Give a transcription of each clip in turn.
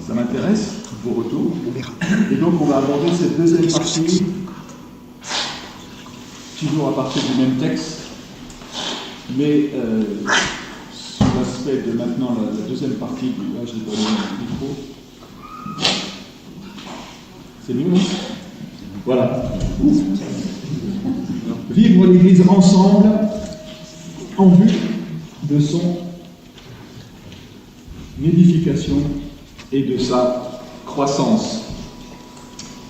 ça m'intéresse, vos retours. Et donc on va aborder cette deuxième partie, toujours à partir du même texte, mais sous l'aspect de maintenant la deuxième partie du... Là, j'ai donné le micro. C'est mieux, non? Voilà. Vivre l'Église ensemble en vue de son édification et de sa croissance.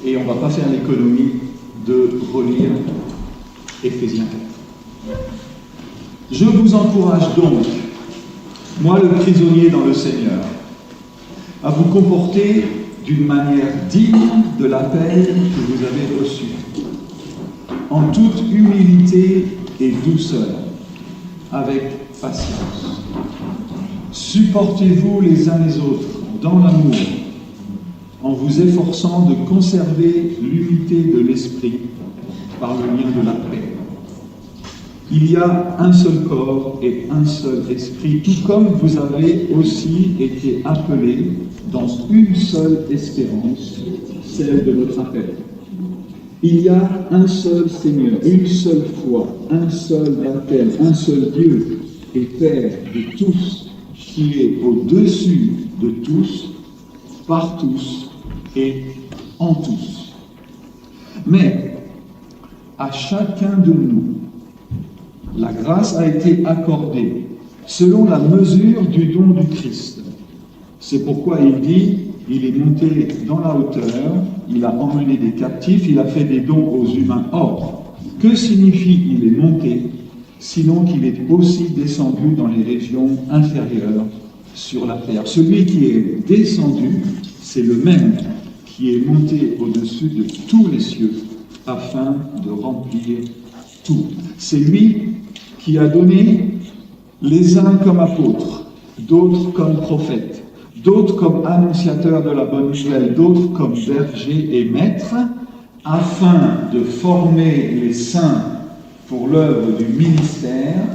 Et on ne va pas faire l'économie de relire Éphésiens 4. Je vous encourage donc, moi le prisonnier dans le Seigneur, à vous comporter d'une manière digne de l'appel que vous avez reçu, en toute humilité et douceur, avec patience. Supportez-vous les uns les autres dans l'amour, en vous efforçant de conserver l'unité de l'esprit par le lien de la paix. Il y a un seul corps et un seul esprit, tout comme vous avez aussi été appelés dans une seule espérance, celle de votre appel. Il y a un seul Seigneur, une seule foi, un seul baptême, un seul Dieu et Père de tous, qui est au-dessus de tous, par tous et en tous. Mais à chacun de nous, la grâce a été accordée selon la mesure du don du Christ. C'est pourquoi il dit, il est monté dans la hauteur, il a emmené des captifs, il a fait des dons aux humains. Or, que signifie il est monté, sinon qu'il est aussi descendu dans les régions inférieures sur la terre. Celui qui est descendu, c'est le même qui est monté au-dessus de tous les cieux, afin de remplir tout. C'est lui qui a donné les uns comme apôtres, d'autres comme prophètes, d'autres comme annonciateurs de la bonne nouvelle, d'autres comme bergers et maîtres, afin de former les saints pour l'œuvre du ministère,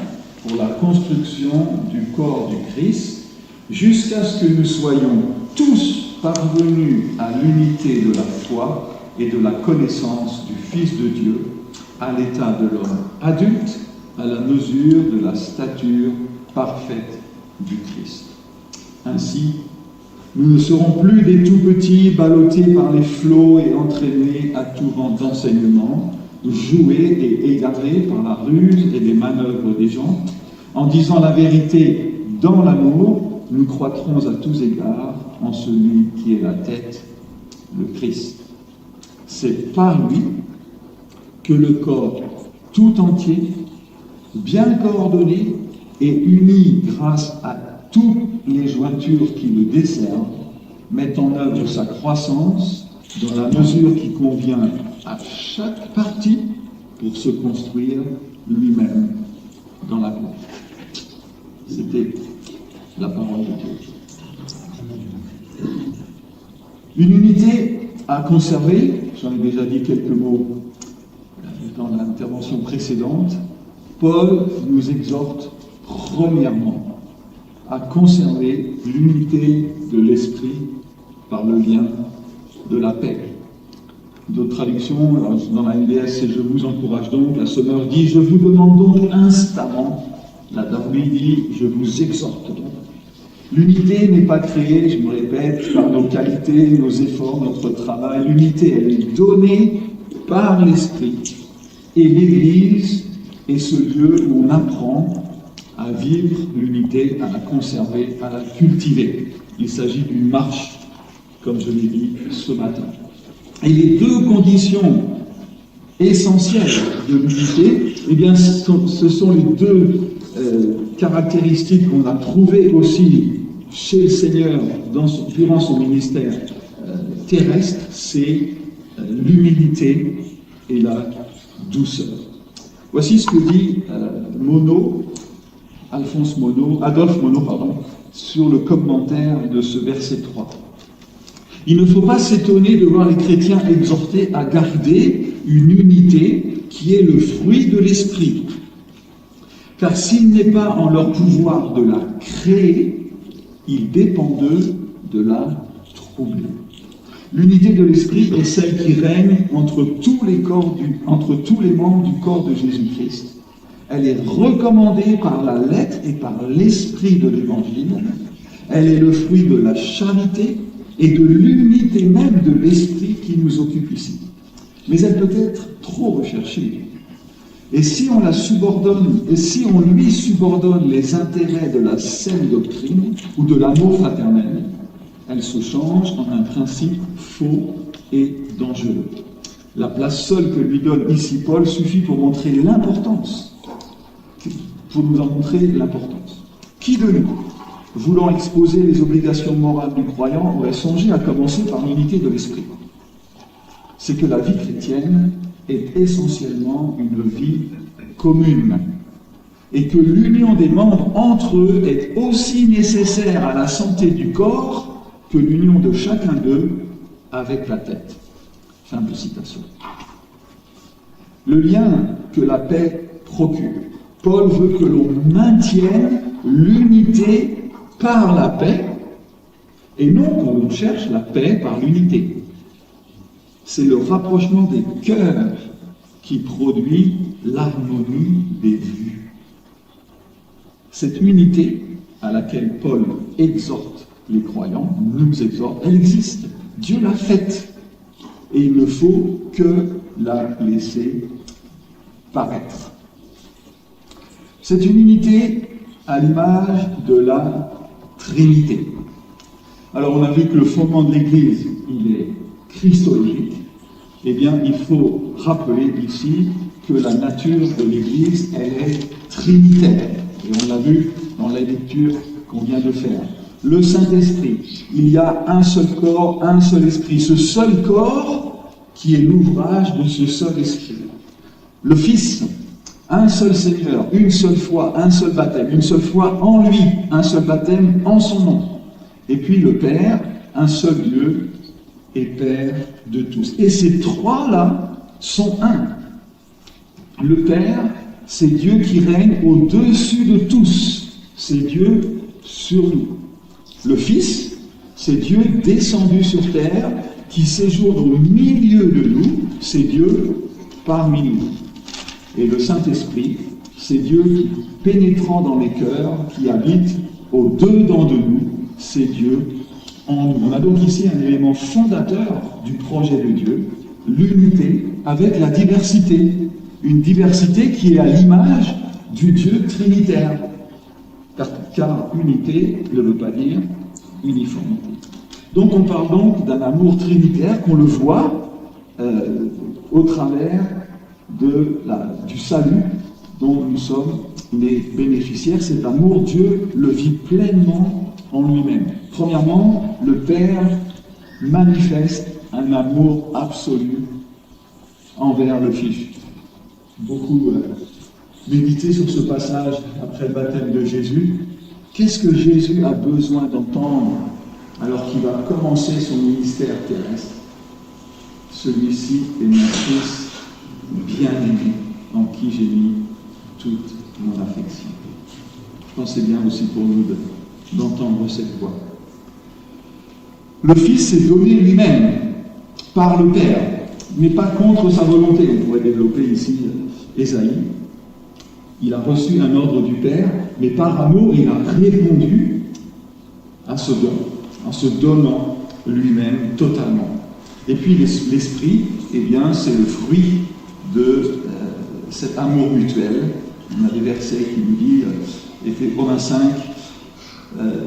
pour la construction du corps du Christ, jusqu'à ce que nous soyons tous parvenus à l'unité de la foi et de la connaissance du Fils de Dieu, à l'état de l'homme adulte, à la mesure de la stature parfaite du Christ. Ainsi, nous ne serons plus des tout-petits ballottés par les flots et entraînés à tout vent d'enseignement, joués et égarés par la ruse et les manœuvres des gens. En disant la vérité dans l'amour, nous croîtrons à tous égards en celui qui est la tête, le Christ. C'est par lui que le corps tout entier, bien coordonné et uni grâce à toutes les jointures qui le desservent, met en œuvre sa croissance dans la mesure qui convient à chaque partie pour se construire lui-même dans la gloire. C'était la parole de Dieu. Une unité à conserver, j'en ai déjà dit quelques mots dans l'intervention précédente. Paul nous exhorte premièrement à conserver l'unité de l'esprit par le lien de la paix. D'autres traductions, dans la NBS, c'est « Je vous encourage donc », la Sommer dit « Je vous demande donc instamment », la Darby dit « Je vous exhorte donc ». L'unité n'est pas créée, je me répète, par nos qualités, nos efforts, notre travail. L'unité, elle est donnée par l'Esprit. Et l'Église est ce lieu où on apprend à vivre l'unité, à la conserver, à la cultiver. Il s'agit d'une marche, comme je l'ai dit ce matin. Et les deux conditions essentielles de l'unité, eh bien, ce sont les deux caractéristiques qu'on a trouvées aussi chez le Seigneur durant son ministère terrestre, c'est l'humilité et la douceur. Voici ce que dit Adolphe Monod, sur le commentaire de ce verset 3. Il ne faut pas s'étonner de voir les chrétiens exhortés à garder une unité qui est le fruit de l'esprit. Car s'il n'est pas en leur pouvoir de la créer, il dépend d'eux de la troublé. L'unité de l'Esprit est celle qui règne entre tous les membres du corps de Jésus-Christ. Elle est recommandée par la lettre et par l'esprit de l'Évangile. Elle est le fruit de la charité et de l'unité même de l'Esprit qui nous occupe ici. Mais elle peut être trop recherchée. Et si on la subordonne, et si on lui subordonne les intérêts de la saine doctrine ou de l'amour fraternel, elle se change en un principe faux et dangereux. La place seule que lui donne ici Paul suffit pour montrer l'importance, pour nous en montrer l'importance. Qui de nous, voulant exposer les obligations morales du croyant, aurait songé à commencer par l'unité de l'esprit? C'est que la vie chrétienne est essentiellement une vie commune et que l'union des membres entre eux est aussi nécessaire à la santé du corps que l'union de chacun d'eux avec la tête. Fin de citation. Le lien que la paix procure. Paul veut que l'on maintienne l'unité par la paix et non qu'on l'on cherche la paix par l'unité. C'est le rapprochement des cœurs qui produit l'harmonie des vues. Cette unité à laquelle Paul exhorte les croyants, nous exhorte, elle existe. Dieu l'a faite. Et il ne faut que la laisser paraître. C'est une unité à l'image de la Trinité. Alors on a vu que le fondement de l'Église, il est christologique. Eh bien, il faut rappeler ici que la nature de l'Église, elle est trinitaire. Et on l'a vu dans la lecture qu'on vient de faire. Le Saint-Esprit, il y a un seul corps, un seul esprit. Ce seul corps qui est l'ouvrage de ce seul esprit. Le Fils, un seul Seigneur, une seule foi, un seul baptême, une seule foi en lui, un seul baptême en son nom. Et puis le Père, un seul Dieu et Père de tous. Et ces trois-là sont un. Le Père, c'est Dieu qui règne au-dessus de tous. C'est Dieu sur nous. Le Fils, c'est Dieu descendu sur terre, qui séjourne au milieu de nous. C'est Dieu parmi nous. Et le Saint-Esprit, c'est Dieu qui, pénétrant dans les cœurs, qui habite au-dedans de nous. C'est Dieu en nous. On a donc ici un élément fondateur du projet de Dieu, l'unité avec la diversité. Une diversité qui est à l'image du Dieu trinitaire. Car unité ne veut pas dire uniformité. Donc on parle donc d'un amour trinitaire qu'on le voit au travers du salut dont nous sommes les bénéficiaires. Cet amour, Dieu le vit pleinement en lui-même. Premièrement, le Père manifeste un amour absolu envers le Fils. Beaucoup médité sur ce passage après le baptême de Jésus. Qu'est-ce que Jésus a besoin d'entendre alors qu'il va commencer son ministère terrestre? Celui-ci est mon Fils bien-aimé, en qui j'ai mis toute mon affection. Je pense que c'est bien aussi pour nous d'entendre cette voix. Le Fils s'est donné lui-même par le Père, mais pas contre sa volonté. On pourrait développer ici Ésaïe. Il a reçu un ordre du Père, mais par amour, il a répondu à ce don, en se donnant lui-même totalement. Et puis l'Esprit, eh bien, c'est le fruit de cet amour mutuel. On a des versets qui nous disent, Romains 5,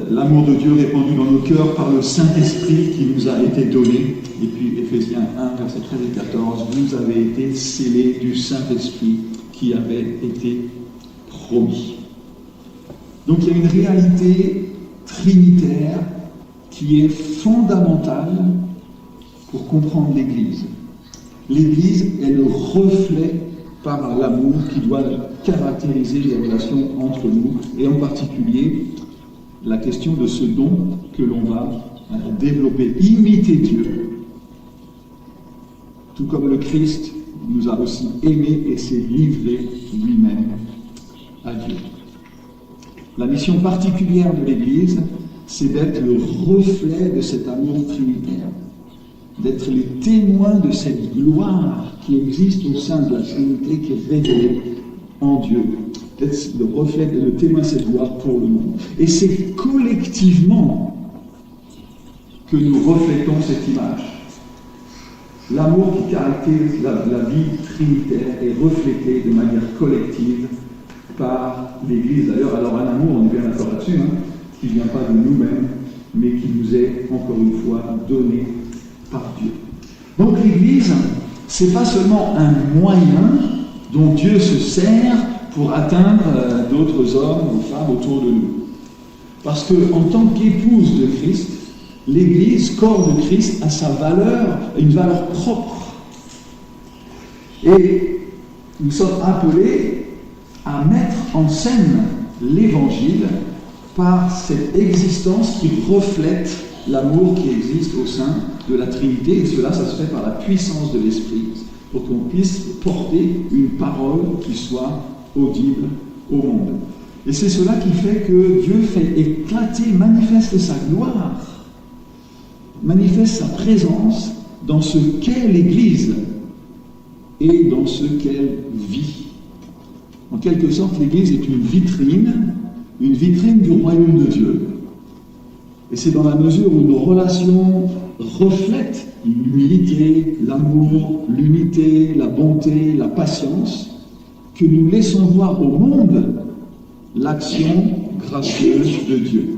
l'amour de Dieu répandu dans nos cœurs par le Saint-Esprit qui nous a été donné. Et puis Éphésiens 1, versets 13 et 14, vous avez été scellés du Saint-Esprit qui avait été promis. Donc il y a une réalité trinitaire qui est fondamentale pour comprendre l'Église. L'Église est le reflet par l'amour qui doit caractériser les relations entre nous, et en particulier la question de ce don que l'on va développer, imiter Dieu. Tout comme le Christ nous a aussi aimés et s'est livré lui-même à Dieu. La mission particulière de l'Église, c'est d'être le reflet de cet amour trinitaire, d'être les témoins de cette gloire qui existe au sein de la Trinité, qui est révélée en Dieu, d'être le reflet, le témoin de cette gloire pour le monde. Et c'est collectivement que nous reflétons cette image. L'amour qui caractérise la vie trinitaire est reflété de manière collective par l'Église. D'ailleurs, alors un amour, on est bien d'accord là-dessus, qui ne vient pas de nous-mêmes, mais qui nous est, encore une fois, donné par Dieu. Donc l'Église, ce n'est pas seulement un moyen dont Dieu se sert pour atteindre d'autres hommes ou femmes autour de nous. Parce qu'en tant qu'épouse de Christ, l'Église, corps de Christ, a sa valeur, une valeur propre. Et nous sommes appelés à mettre en scène l'Évangile par cette existence qui reflète l'amour qui existe au sein de la Trinité. Et cela, ça se fait par la puissance de l'Esprit, pour qu'on puisse porter une parole qui soit audible au monde. Et c'est cela qui fait que Dieu fait éclater, manifeste sa gloire, manifeste sa présence dans ce qu'est l'Église et dans ce qu'elle vit. En quelque sorte, l'Église est une vitrine du royaume de Dieu. Et c'est dans la mesure où nos relations reflètent l'humilité, l'amour, l'unité, la bonté, la patience, que nous laissons voir au monde l'action gracieuse de Dieu.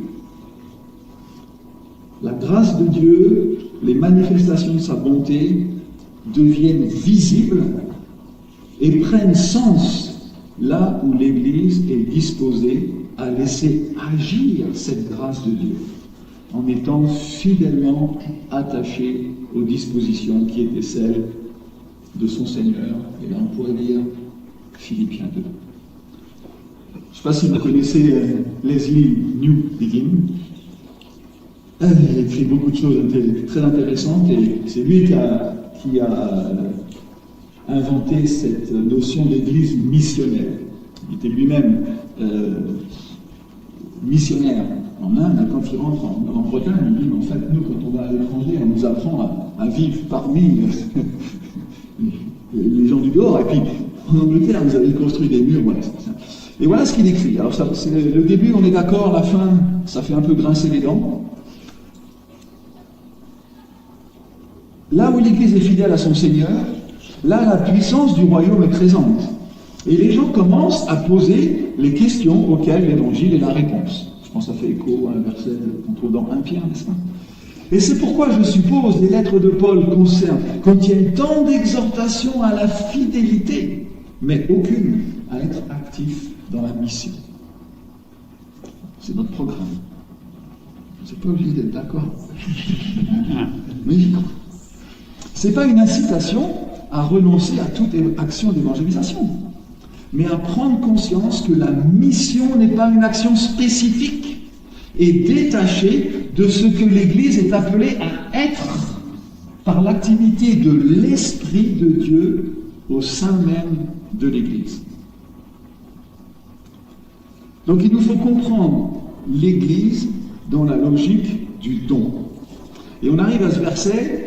La grâce de Dieu, les manifestations de sa bonté deviennent visibles et prennent sens là où l'Église est disposée à laisser agir cette grâce de Dieu, en étant fidèlement attachée aux dispositions qui étaient celles de son Seigneur. Et là, on pourrait dire Philippiens 2. Je ne sais pas si vous connaissez Leslie Newbigin. Il a écrit beaucoup de choses très intéressantes et c'est lui qui a inventé cette notion d'église missionnelle. Il était lui-même missionnaire en Inde, et quand il rentre en Bretagne, il dit, en fait, nous, quand on va à l'étranger, on nous apprend à vivre parmi les gens du dehors, et puis en Angleterre, vous avez construit des murs, voilà, c'est ça. Et voilà ce qu'il écrit. Alors, c'est le début, on est d'accord, la fin, ça fait un peu grincer les dents. Là où l'Église est fidèle à son Seigneur, là, la puissance du royaume est présente. Et les gens commencent à poser les questions auxquelles l'Évangile est la réponse. Je pense que ça fait écho à un verset qu'on trouve dans 1 Pierre, n'est-ce pas? Et c'est pourquoi, je suppose, les lettres de Paul contiennent tant d'exhortations à la fidélité, mais aucune à être actif dans la mission. C'est notre programme. C'est pas obligé d'être d'accord. Mais j'y crois. C'est pas une incitation à renoncer à toute action d'évangélisation, mais à prendre conscience que la mission n'est pas une action spécifique et détachée de ce que l'Église est appelée à être par l'activité de l'Esprit de Dieu au sein même de l'Église. Donc il nous faut comprendre l'Église dans la logique du don. Et on arrive à ce verset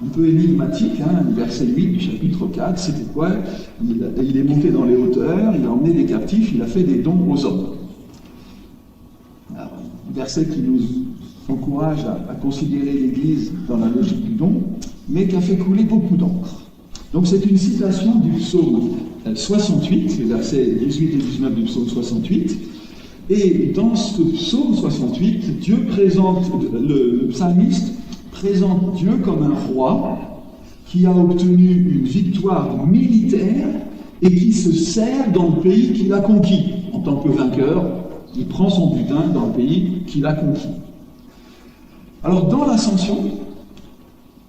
un peu énigmatique, le verset 8 du chapitre 4, c'était quoi? Il est monté dans les hauteurs, il a emmené des captifs, il a fait des dons aux hommes. Alors, un verset qui nous encourage à considérer l'Église dans la logique du don, mais qui a fait couler beaucoup d'encre. Donc c'est une citation du psaume 68, les versets 18 et 19 du psaume 68, et dans ce psaume 68, Dieu présente, le psalmiste présente Dieu comme un roi qui a obtenu une victoire militaire et qui se sert dans le pays qu'il a conquis. En tant que vainqueur, il prend son butin dans le pays qu'il a conquis. Alors, dans l'ascension,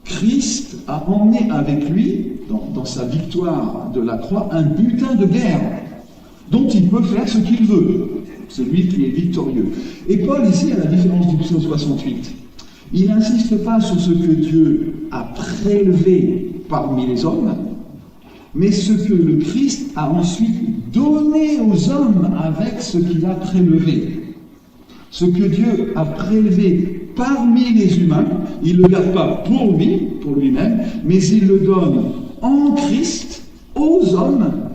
Christ a emmené avec lui, dans sa victoire de la croix, un butin de guerre dont il peut faire ce qu'il veut, celui qui est victorieux. Et Paul, ici, à la différence du psaume 68, il n'insiste pas sur ce que Dieu a prélevé parmi les hommes, mais ce que le Christ a ensuite donné aux hommes avec ce qu'il a prélevé. Ce que Dieu a prélevé parmi les humains, il ne le garde pas pour lui, pour lui-même, mais il le donne en Christ aux hommes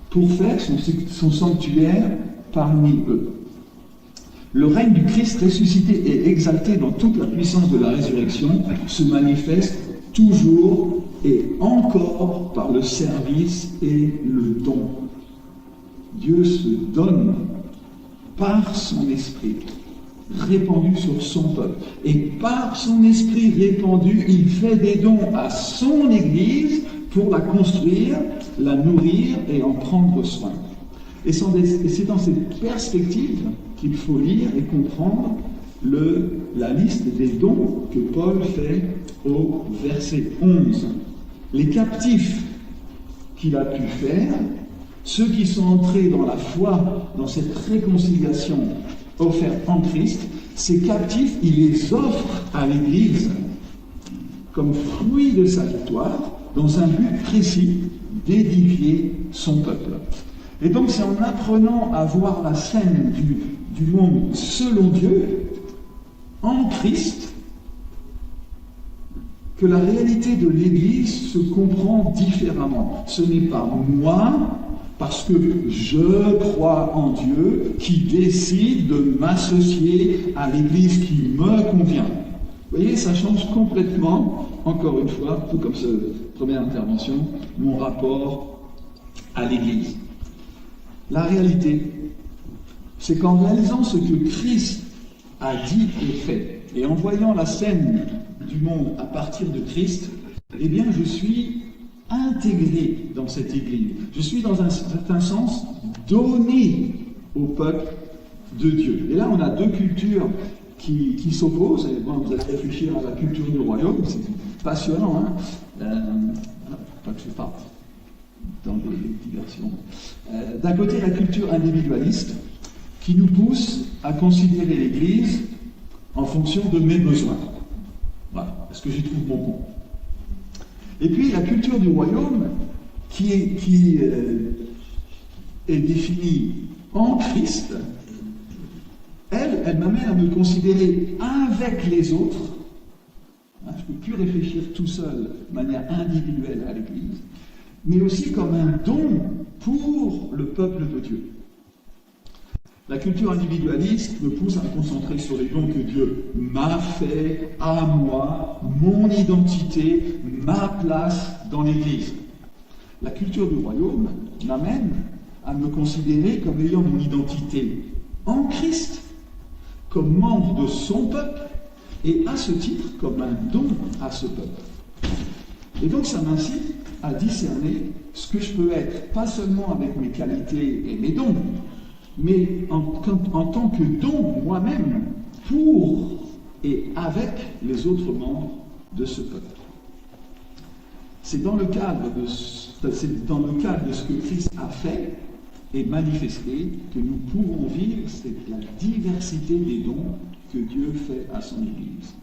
pour faire son sanctuaire parmi eux. Le règne du Christ ressuscité et exalté dans toute la puissance de la résurrection se manifeste toujours et encore par le service et le don. Dieu se donne par son esprit répandu sur son peuple. Et par son esprit répandu, il fait des dons à son Église pour la construire, la nourrir et en prendre soin. Et c'est dans cette perspective qu'il faut lire et comprendre la liste des dons que Paul fait au verset 11. Les captifs qu'il a pu faire, ceux qui sont entrés dans la foi, dans cette réconciliation offerte en Christ, ces captifs, il les offre à l'Église comme fruit de sa victoire, dans un but précis d'édifier son peuple. Et donc c'est en apprenant à voir la scène du monde selon Dieu, en Christ, que la réalité de l'Église se comprend différemment. Ce n'est pas moi, parce que je crois en Dieu, qui décide de m'associer à l'Église qui me convient. Vous voyez, ça change complètement, encore une fois, tout comme cette première intervention, mon rapport à l'Église. La réalité, c'est qu'en réalisant ce que Christ a dit et fait, et en voyant la scène du monde à partir de Christ, eh bien je suis intégré dans cette Église. Je suis dans un certain sens donné au peuple de Dieu. Et là, on a deux cultures qui s'opposent. Et bon, vous allez réfléchir à la culture du royaume, c'est passionnant, hein. Pas que je parte dans des diversions. D'un côté, la culture individualiste qui nous pousse à considérer l'Église en fonction de mes besoins. Voilà, est-ce que j'y trouve mon compte? Et puis la culture du royaume qui est définie en Christ, elle m'amène à me considérer avec les autres. Je ne peux plus réfléchir tout seul de manière individuelle à l'Église, mais aussi comme un don pour le peuple de Dieu. La culture individualiste me pousse à me concentrer sur les dons que Dieu m'a fait à moi, mon identité, ma place dans l'Église. La culture du royaume m'amène à me considérer comme ayant mon identité en Christ, comme membre de son peuple, et à ce titre comme un don à ce peuple. Et donc ça m'incite à discerner ce que je peux être, pas seulement avec mes qualités et mes dons, mais en tant que don moi-même, pour et avec les autres membres de ce peuple. C'est dans le cadre de ce que Christ a fait et manifesté que nous pouvons vivre la diversité des dons que Dieu fait à son Église.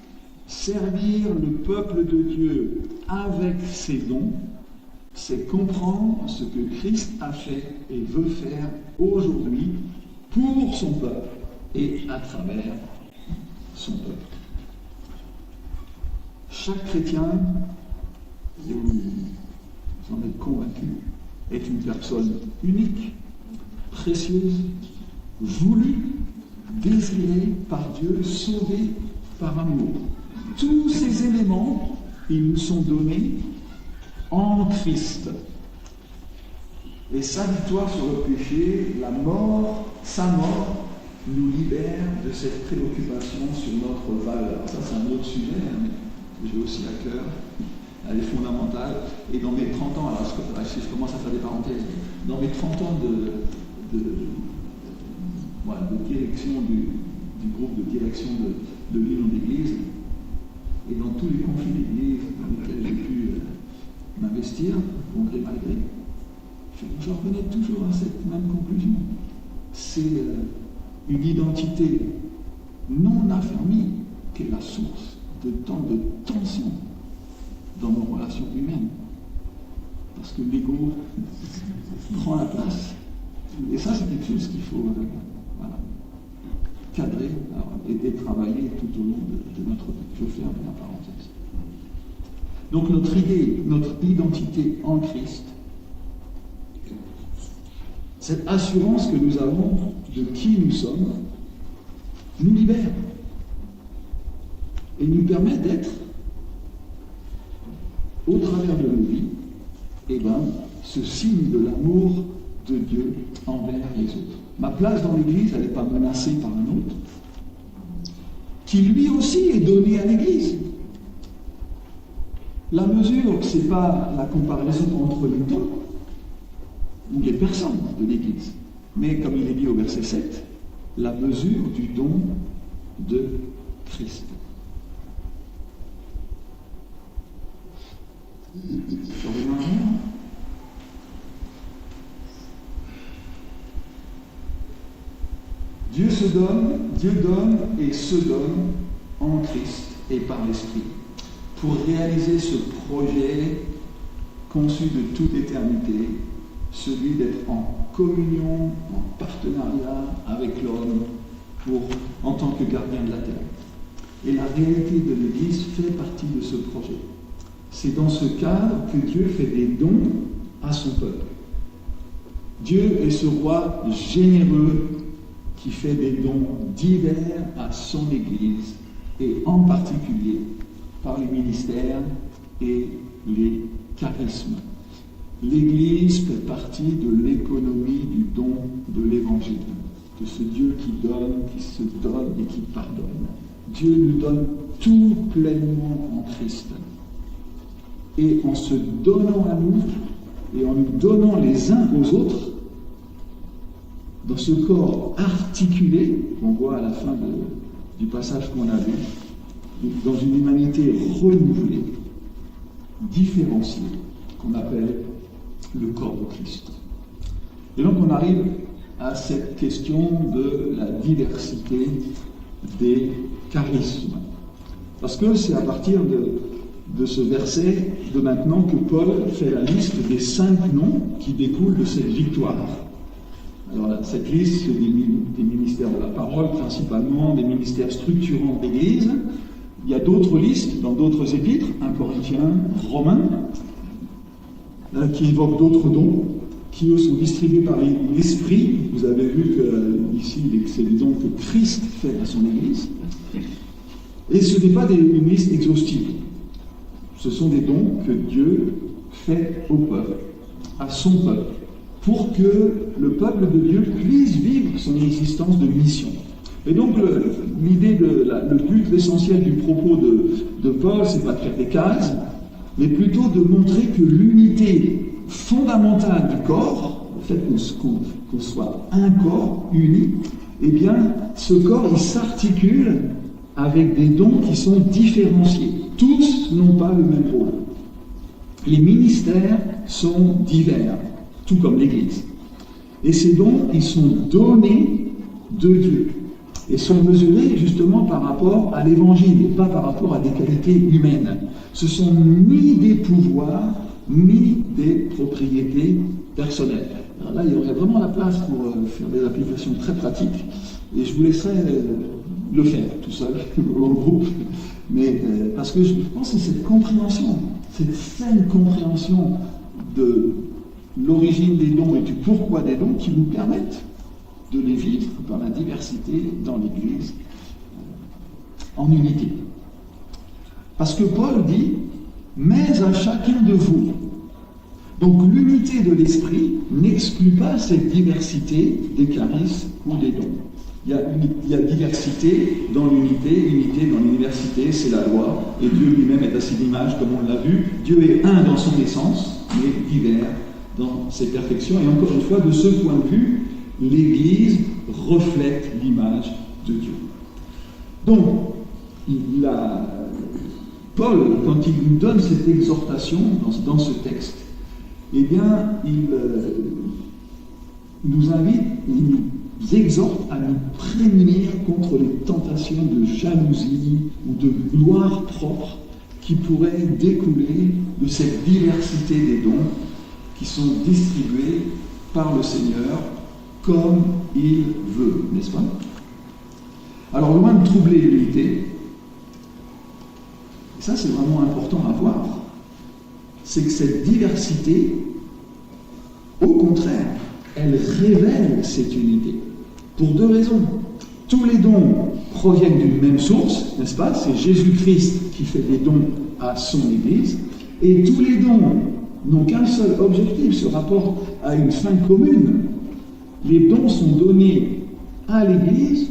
Servir le peuple de Dieu avec ses dons, c'est comprendre ce que Christ a fait et veut faire aujourd'hui pour son peuple et à travers son peuple. Chaque chrétien, vous en êtes convaincu, est une personne unique, précieuse, voulue, désirée par Dieu, sauvée par amour. Tous ces éléments, ils nous sont donnés en Christ. Et sa victoire sur le péché, la mort, sa mort, nous libère de cette préoccupation sur notre valeur. Ça, c'est un autre sujet, hein, que j'ai aussi à cœur. Elle est fondamentale. Et dans mes 30 ans, alors si je commence à faire des parenthèses, dans mes 30 ans de direction du groupe de direction de l'Union d'Église, et dans tous les conflits d'Église dans lesquels j'ai pu m'investir, bon gré mal gré, je revenais toujours à cette même conclusion. C'est une identité non affermie qui est la source de tant de tensions dans nos relations humaines. Parce que l'ego prend la place. Et ça, c'est quelque chose qu'il faut... voilà. cadrer et travailler tout au long de notre vie. Je ferme la parenthèse. Donc notre idée, notre identité en Christ, cette assurance que nous avons de qui nous sommes, nous libère et nous permet d'être, au travers de nos vies, ce signe de l'amour de Dieu envers les autres. Ma place dans l'Église, elle n'est pas menacée par un autre, qui lui aussi est donné à l'Église. La mesure, ce n'est pas la comparaison entre les dons ou les personnes de l'Église, mais comme il est dit au verset 7, la mesure du don de Christ. Je reviens à rien. Dieu donne et se donne en Christ et par l'Esprit pour réaliser ce projet conçu de toute éternité, celui d'être en communion, en partenariat avec l'homme en tant que gardien de la terre. Et la réalité de l'Église fait partie de ce projet. C'est dans ce cadre que Dieu fait des dons à son peuple. Dieu est ce roi généreux qui fait des dons divers à son Église, et en particulier par les ministères et les charismes. L'Église fait partie de l'économie du don de l'Évangile, de ce Dieu qui donne, qui se donne et qui pardonne. Dieu nous donne tout pleinement en Christ. Et en se donnant à nous, et en nous donnant les uns aux autres, dans ce corps articulé, qu'on voit à la fin du passage qu'on a vu, dans une humanité renouvelée, différenciée, qu'on appelle le corps de Christ. Et donc on arrive à cette question de la diversité des charismes. Parce que c'est à partir de ce verset de maintenant que Paul fait la liste des 5 noms qui découlent de cette victoire. Alors là, cette liste, c'est des ministères de la parole, principalement des ministères structurants de l'Église. Il y a d'autres listes dans d'autres épîtres, 1 Corinthiens, Romains, qui évoquent d'autres dons, qui eux sont distribués par l'Esprit. Vous avez vu que ici, c'est les dons que Christ fait à son Église. Et ce n'est pas une liste exhaustive. Ce sont des dons que Dieu fait au peuple, à son peuple, pour que le peuple de Dieu puisse vivre son existence de mission. Et donc l'idée, le but, l'essentiel du propos de Paul, c'est pas de faire des cases, mais plutôt de montrer que l'unité fondamentale du corps, le fait qu'on soit un corps uni, eh bien, ce corps, il s'articule avec des dons qui sont différenciés. Tous n'ont pas le même rôle. Les ministères sont divers, tout comme l'Église. Et ces dons, ils sont donnés de Dieu et sont mesurés justement par rapport à l'Évangile et pas par rapport à des qualités humaines. Ce sont ni des pouvoirs, ni des propriétés personnelles. Alors là, il y aurait vraiment la place pour faire des applications très pratiques, et je vous laisserai le faire tout seul, au groupe, mais parce que je pense que c'est cette compréhension, cette saine compréhension de l'origine des dons et du pourquoi des dons qui nous permettent de les vivre dans la diversité dans l'Église, en unité. Parce que Paul dit « mais à chacun de vous ». Donc l'unité de l'esprit n'exclut pas cette diversité des charismes ou des dons. Il y a diversité dans l'unité, unité dans l'université, c'est la loi, et Dieu lui-même est à son image, comme on l'a vu. Dieu est un dans son essence, mais divers dans ses perfections. Et encore une fois, de ce point de vue, l'Église reflète l'image de Dieu. Donc, Paul, quand il nous donne cette exhortation dans ce texte, eh bien, il nous invite, il nous exhorte à nous prémunir contre les tentations de jalousie ou de gloire propre qui pourraient découler de cette diversité des dons qui sont distribués par le Seigneur comme il veut, n'est-ce pas? Alors, loin de troubler l'unité, et ça c'est vraiment important à voir, c'est que cette diversité, au contraire, elle révèle cette unité. Pour deux raisons. Tous les dons proviennent d'une même source, n'est-ce pas? C'est Jésus-Christ qui fait des dons à son Église, et tous les dons n'ont qu'un seul objectif, se rapportent à une fin commune. Les dons sont donnés à l'Église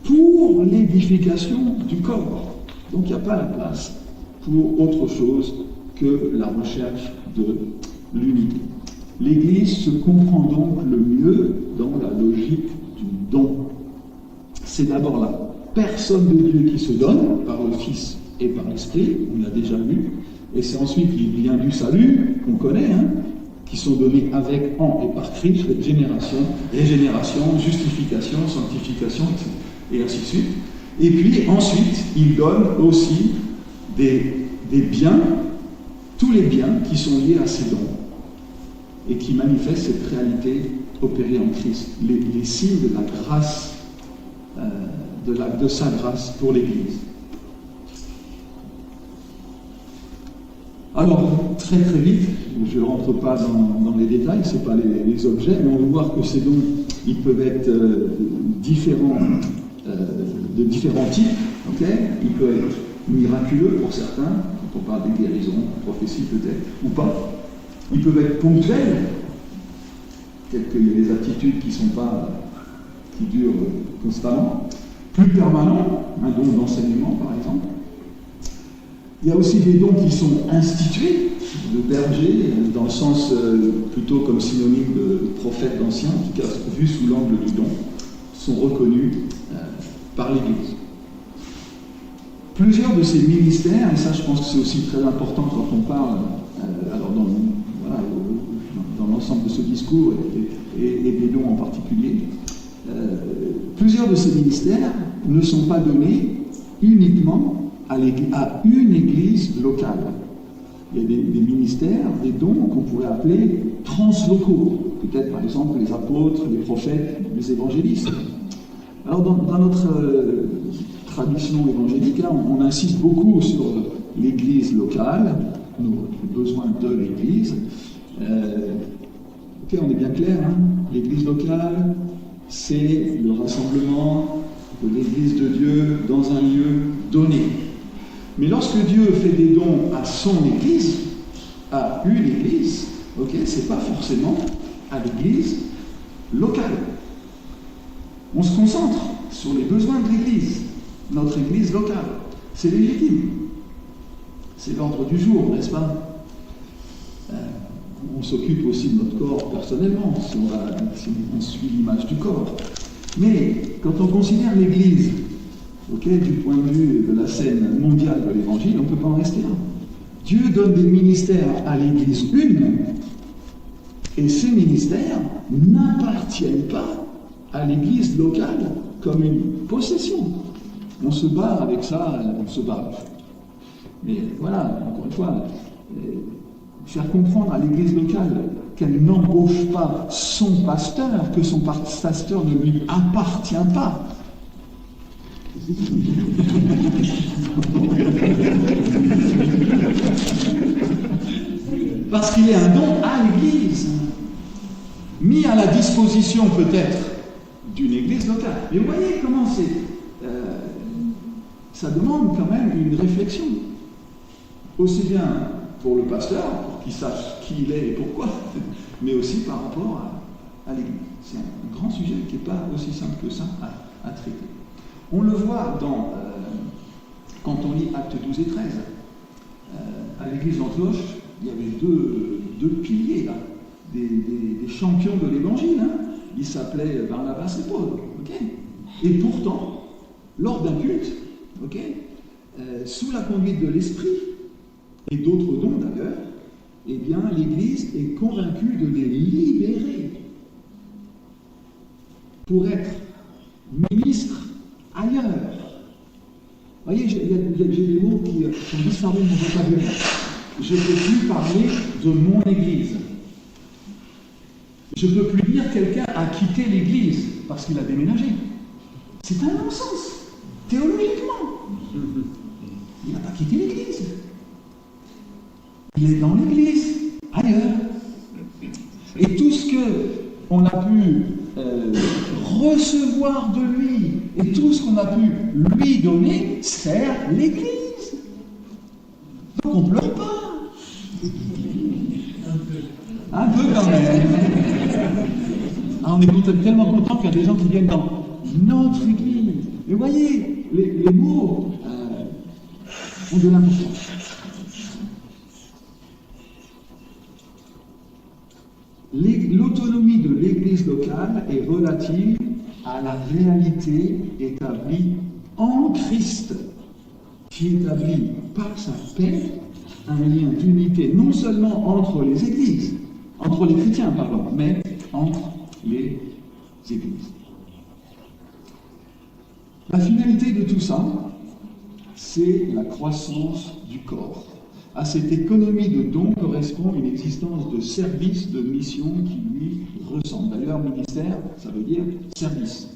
pour l'édification du corps. Donc il n'y a pas la place pour autre chose que la recherche de l'unité. L'Église se comprend donc le mieux dans la logique du don. C'est d'abord la personne de Dieu qui se donne par le Fils et par l'Esprit, on l'a déjà vu, et c'est ensuite les liens du salut, qu'on connaît, qui sont donnés avec, en et par Christ, régénération, justification, sanctification, et ainsi de suite. Et puis ensuite, il donne aussi des biens, tous les biens qui sont liés à ces dons, et qui manifestent cette réalité opérée en Christ, les signes de la grâce, de sa grâce pour l'Église. Alors, très très vite, je ne rentre pas dans les détails, ce n'est pas les objets, mais on va voir que ces dons, ils peuvent être différents, de différents types. Okay, ils peuvent être miraculeux pour certains, quand on parle des guérisons, prophéties peut-être, ou pas. Ils peuvent être ponctuels, tels qu'il y a des attitudes qui durent constamment. Plus permanents, un don d'enseignement par exemple. Il y a aussi des dons qui sont institués, de berger, dans le sens plutôt comme synonyme de prophète ancien, en tout cas vu sous l'angle du don, sont reconnus par l'Église. Plusieurs de ces ministères, et ça je pense que c'est aussi très important quand on parle dans l'ensemble de ce discours et des dons en particulier, plusieurs de ces ministères ne sont pas donnés uniquement à une église locale. Il y a des ministères, des dons qu'on pourrait appeler translocaux. Peut-être par exemple les apôtres, les prophètes, les évangélistes. Alors dans notre tradition évangélique, on insiste beaucoup sur l'église locale, nos besoins de l'église. Ok, on est bien clair, l'église locale, c'est le rassemblement de l'église de Dieu dans un lieu donné. Mais lorsque Dieu fait des dons à son église, à une église, c'est pas forcément à l'église locale. On se concentre sur les besoins de l'église, notre église locale. C'est légitime. C'est l'ordre du jour, n'est-ce pas? On s'occupe aussi de notre corps personnellement, si on suit l'image du corps. Mais quand on considère l'Église, du point de vue de la scène mondiale de l'Évangile, on ne peut pas en rester là. Dieu donne des ministères à l'Église une, et ces ministères n'appartiennent pas à l'Église locale comme une possession. On se bat avec ça, on se bat. Mais voilà, encore une fois, faire comprendre à l'Église locale qu'elle n'embauche pas son pasteur, que son pasteur ne lui appartient pas. Parce qu'il est un don à l'Église, mis à la disposition peut-être d'une Église locale. Mais vous voyez comment ça demande quand même une réflexion. Aussi bien pour le pasteur, pour qu'il sache qui il est et pourquoi, mais aussi par rapport à l'Église. C'est un grand sujet qui n'est pas aussi simple que ça à traiter. On le voit quand on lit Actes 12 et 13. À l'église d'Antioche, il y avait deux piliers, là, des champions de l'évangile. Ils s'appelaient Barnabas et Paul. Et pourtant, lors d'un culte, sous la conduite de l'Esprit, et d'autres dons d'ailleurs, eh bien, l'Église est convaincue de les libérer pour être ministre ailleurs. Vous voyez, j'ai des mots qui sont disparus de mon vocabulaire. Je ne peux plus parler de mon Église. Je ne peux plus dire quelqu'un a quitté l'Église parce qu'il a déménagé. C'est un non-sens. Théologiquement. Il n'a pas quitté l'Église. Il est dans l'Église, ailleurs. Et tout ce qu'on a pu recevoir de lui, et tout ce qu'on a pu lui donner, sert l'Église. Donc on ne pleure pas. Un peu quand même. Ah, on est tellement content qu'il y a des gens qui viennent dans notre Église. Et vous voyez, les mots ont de l'importance. L'autonomie de l'Église locale est relative à la réalité établie en Christ, qui établit par sa paix un lien d'unité non seulement entre les Églises, entre les chrétiens, pardon, mais entre les Églises. La finalité de tout ça, c'est la croissance du corps. À cette économie de dons correspond une existence de service, de mission qui lui ressemble. D'ailleurs, ministère, ça veut dire service.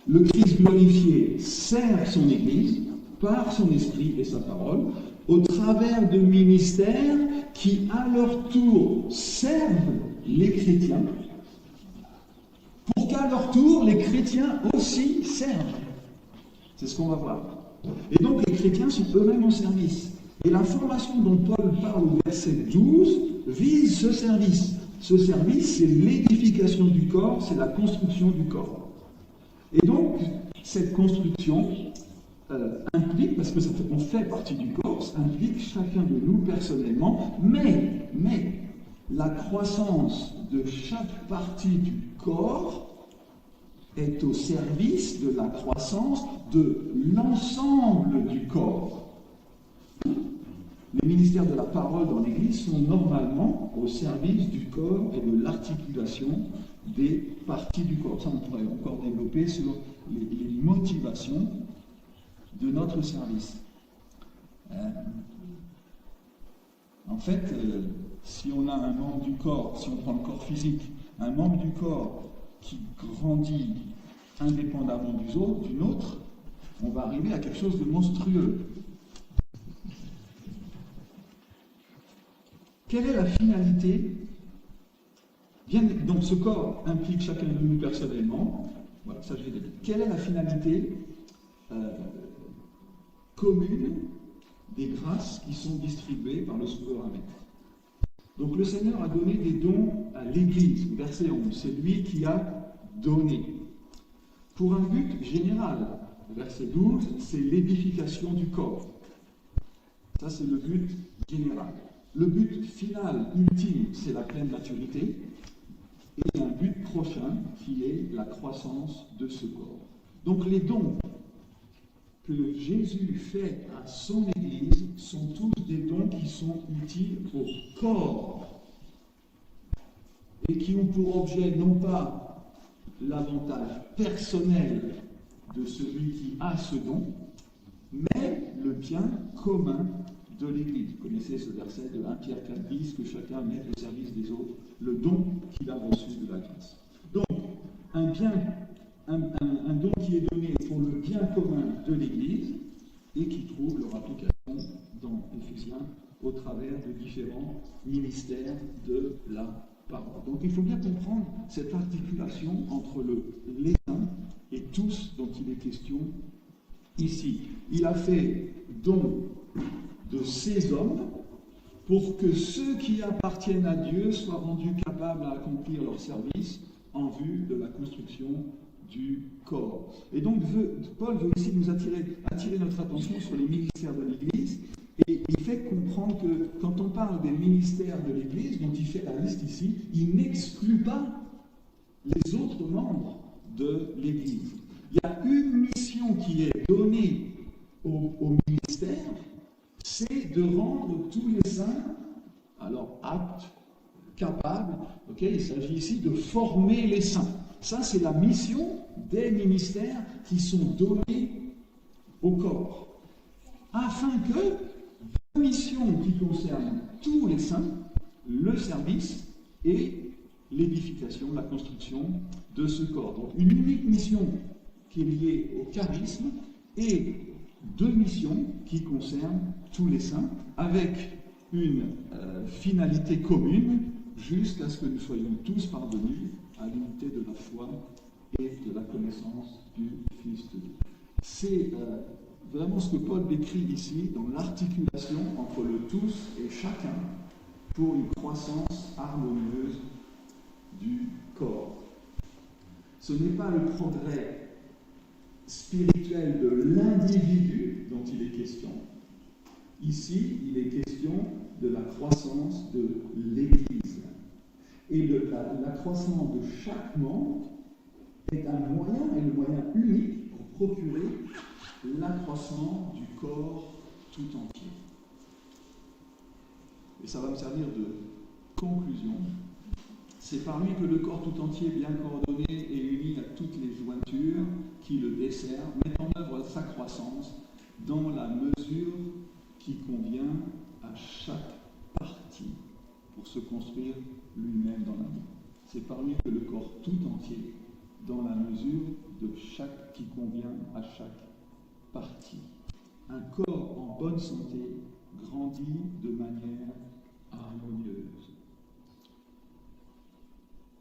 Le Christ glorifié sert son Église par son esprit et sa parole, au travers de ministères qui, à leur tour, servent les chrétiens, pour qu'à leur tour, les chrétiens aussi servent. C'est ce qu'on va voir. Et donc, les chrétiens sont eux-mêmes en service. Et la formation dont Paul parle au verset 12 vise ce service. Ce service, c'est l'édification du corps, c'est la construction du corps. Et donc, cette construction implique, parce que on fait partie du corps, ça implique chacun de nous personnellement, mais la croissance de chaque partie du corps est au service de la croissance de l'ensemble du corps. Les ministères de la parole dans l'Église sont normalement au service du corps et de l'articulation des parties du corps. Ça, on pourrait encore développer sur les motivations de notre service. En fait, si on a un membre du corps, si on prend le corps physique, un membre du corps qui grandit indépendamment d'une autre, on va arriver à quelque chose de monstrueux. Quelle est la finalité? Donc ce corps implique chacun de nous personnellement. Voilà, ça je l'ai dit. Quelle est la finalité commune des grâces qui sont distribuées par le souverain maître? Donc le Seigneur a donné des dons à l'Église, verset 11. C'est lui qui a donné. Pour un but général, verset 12, c'est l'édification du corps. Ça c'est le but général. Le but final, ultime, c'est la pleine maturité, et un but prochain qui est la croissance de ce corps. Donc les dons que Jésus fait à son Église sont tous des dons qui sont utiles au corps et qui ont pour objet non pas l'avantage personnel de celui qui a ce don, mais le bien commun de l'Église. Vous connaissez ce verset de 1 Pierre 4,10, que chacun mette au service des autres le don qu'il a reçu de la grâce. Donc, un don qui est donné pour le bien commun de l'Église et qui trouve leur application dans Éphésiens au travers de différents ministères de la parole. Donc, il faut bien comprendre cette articulation entre les uns et tous dont il est question ici. Il a fait don de ces hommes pour que ceux qui appartiennent à Dieu soient rendus capables à accomplir leur service en vue de la construction du corps. Et donc Paul veut ici nous attirer notre attention sur les ministères de l'Église, et il fait comprendre que quand on parle des ministères de l'Église, dont il fait la liste ici, il n'exclut pas les autres membres de l'Église. Il y a une mission qui est donnée au ministère, c'est de rendre tous les saints, alors aptes, capables, il s'agit ici de former les saints. Ça, c'est la mission des ministères qui sont donnés au corps, afin que la mission qui concerne tous les saints, le service et l'édification, la construction de ce corps. Donc une unique mission qui est liée au charisme et 2 missions qui concernent tous les saints, avec une finalité commune, jusqu'à ce que nous soyons tous parvenus à l'unité de la foi et de la connaissance du Fils de Dieu. C'est vraiment ce que Paul décrit ici dans l'articulation entre le tous et chacun pour une croissance harmonieuse du corps. Ce n'est pas le progrès spirituel de l'individu dont il est question. Ici, il est question de la croissance de l'Église. Et la croissance de chaque membre est un moyen, et le moyen unique pour procurer l'accroissement du corps tout entier. Et ça va me servir de conclusion. C'est par lui que le corps tout entier, bien coordonné et uni à toutes les jointures qui le desservent, met en œuvre sa croissance dans la mesure qui convient à chaque partie pour se construire lui-même dans l'amour. C'est par lui que le corps tout entier, dans la mesure de chaque qui convient à chaque partie. Un corps en bonne santé grandit de manière harmonieuse.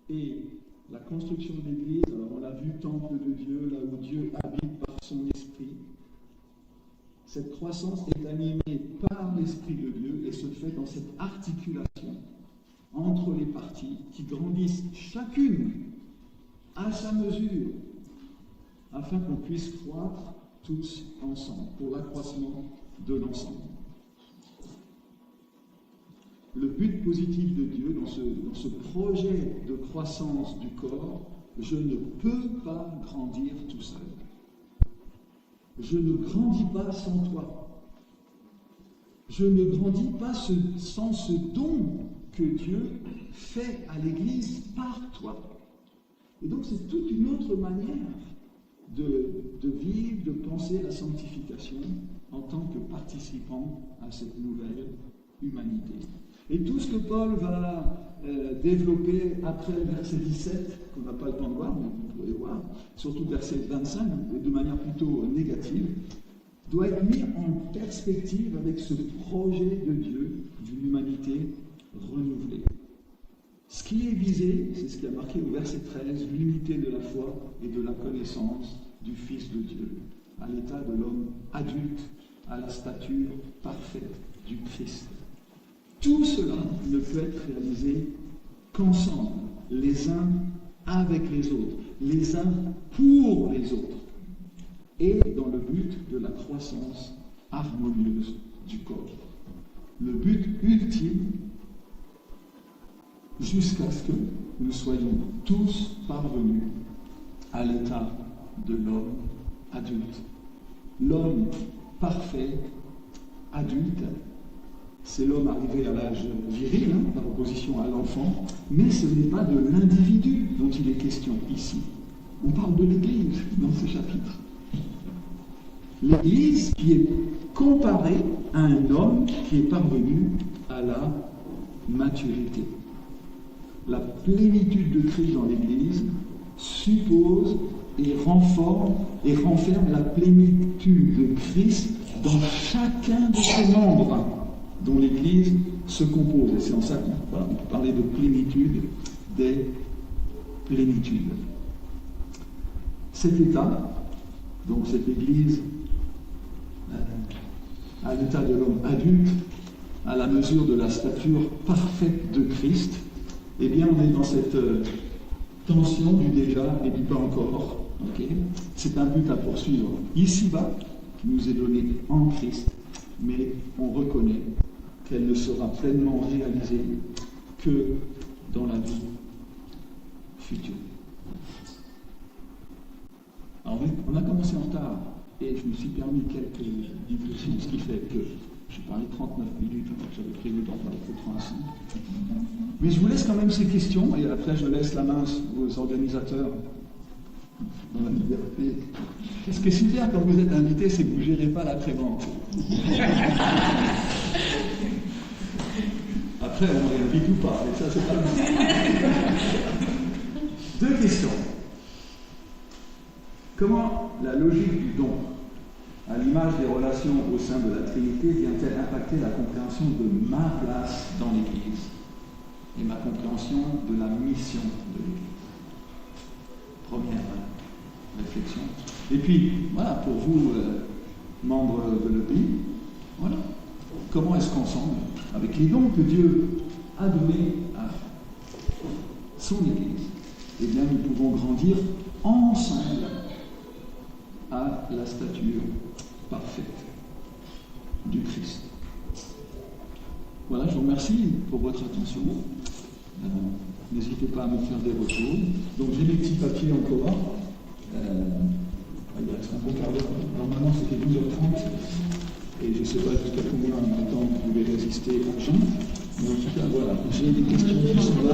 Et la construction de l'Église, alors on l'a vu, temple de Dieu, là où Dieu habite par son esprit. Cette croissance est animée par l'Esprit de Dieu et se fait dans cette articulation entre les parties qui grandissent chacune à sa mesure, afin qu'on puisse croître tous ensemble pour l'accroissement de l'ensemble. Le but positif de Dieu dans ce projet de croissance du corps, je ne peux pas grandir tout seul. Je ne grandis pas sans toi. Je ne grandis pas sans ce don que Dieu fait à l'Église par toi. Et donc c'est toute une autre manière de vivre, de penser la sanctification en tant que participant à cette nouvelle humanité. Et tout ce que Paul va développer après le verset 17, qu'on n'a pas le temps de voir, mais vous pouvez voir, surtout le verset 25, de manière plutôt négative, doit être mis en perspective avec ce projet de Dieu d'une humanité renouvelée. Ce qui est visé, c'est ce qui a marqué au verset 13, l'unité de la foi et de la connaissance du Fils de Dieu, à l'état de l'homme adulte, à la stature parfaite du Christ. Tout cela ne peut être réalisé qu'ensemble, les uns avec les autres, les uns pour les autres, et dans le but de la croissance harmonieuse du corps. Le but ultime, jusqu'à ce que nous soyons tous parvenus à l'état de l'homme adulte. L'homme parfait, adulte, c'est l'homme arrivé à l'âge viril, par opposition à l'enfant, mais ce n'est pas de l'individu dont il est question ici. On parle de l'Église dans ce chapitre. L'Église qui est comparée à un homme qui est parvenu à la maturité. La plénitude de Christ dans l'Église suppose et renferme la plénitude de Christ dans chacun de ses membres dont l'Église se compose. Et c'est en ça qu'on peut parler de plénitude des plénitudes. Cet état, donc cette Église, à l'état de l'homme adulte, à la mesure de la stature parfaite de Christ, eh bien on est dans cette tension du déjà et du pas encore. Okay. C'est un but à poursuivre ici-bas, qui nous est donné en Christ, mais on reconnaît qu'elle ne sera pleinement réalisée que dans la vie future. Alors on a commencé en retard, et je me suis permis quelques digressions, ce qui fait que j'ai parlé 39 minutes, alors j'avais prévu d'en parler que 35. Mais je vous laisse quand même ces questions, et après je laisse la main aux organisateurs dans la liberté. Ce qui est super quand vous êtes invité, c'est que vous ne gérez pas l'après-vente. Après, on réinvite ou pas, et ça, c'est pas le 2 questions. Comment la logique du don à l'image des relations au sein de la Trinité, vient-elle impacter la compréhension de ma place dans l'Église et ma compréhension de la mission de l'Église? Première réflexion. Et puis, voilà, pour vous, membres de l'EPI, voilà, comment est-ce qu'ensemble, avec les dons que Dieu a donnés à son Église, eh bien, nous pouvons grandir ensemble à la stature parfaite du Christ. Voilà, je vous remercie pour votre attention. N'hésitez pas à me faire des retours. Donc j'ai mes petits papiers encore. Il reste un bon quart d'heure. Normalement c'était 12h30. Et je ne sais pas jusqu'à combien de temps vous pouvez résister à Jean. Mais en tout cas, voilà, j'ai des questions qui sont là.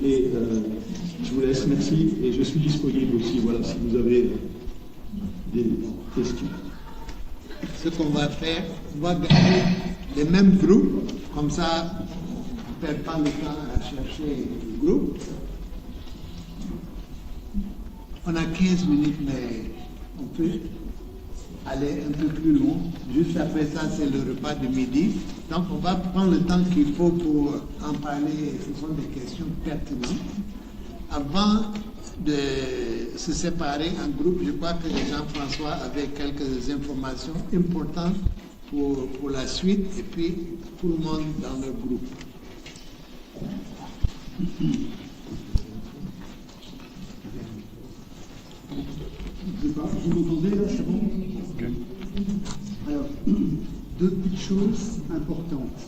Et je vous laisse, merci. Et je suis disponible aussi, voilà, si vous avez des questions. Ce qu'on va faire, on va garder les mêmes groupes, comme ça, on ne perd pas le temps à chercher le groupe. On a 15 minutes, mais on peut aller un peu plus loin. Juste après ça, c'est le repas de midi. Donc, on va prendre le temps qu'il faut pour en parler. Ce sont des questions pertinentes. Avant de se séparer en groupe, je crois que Jean-François avait quelques informations importantes pour la suite et puis tout le monde dans le groupe. Vous m'entendez là, c'est bon? Okay. Alors, deux petites choses importantes.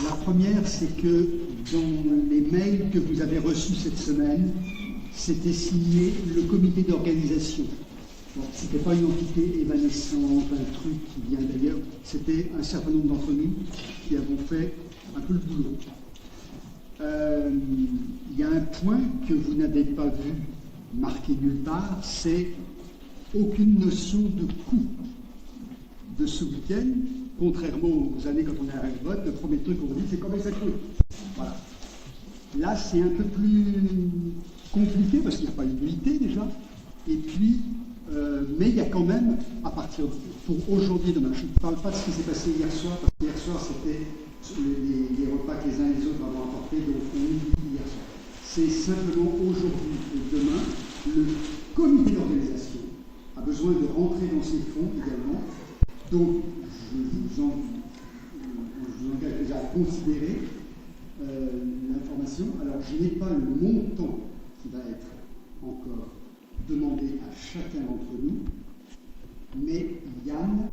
La première, c'est que dans les mails que vous avez reçus cette semaine, c'était signé le comité d'organisation. Donc, ce n'était pas une entité évanescente, un truc qui vient d'ailleurs, c'était un certain nombre d'entre nous qui avons fait un peu le boulot. Il y a un point que vous n'avez pas vu marqué nulle part, c'est aucune notion de coût de ce week-end, contrairement aux années quand on est arrivé au vote, le premier truc qu'on vous dit c'est combien ça coûte. Voilà. Là c'est un peu plus compliqué parce qu'il n'y a pas une unité déjà, et puis mais il y a quand même, à partir pour aujourd'hui, demain, je ne parle pas de ce qui s'est passé hier soir, parce qu'hier soir c'était les repas que les uns et les autres avaient apportés, donc on oublie hier soir. C'est simplement aujourd'hui et demain, le comité d'organisation a besoin de rentrer dans ses fonds également. Donc, je vous engage déjà à considérer l'information. Alors, je n'ai pas le montant qui va être encore demandé à chacun d'entre nous, mais Yann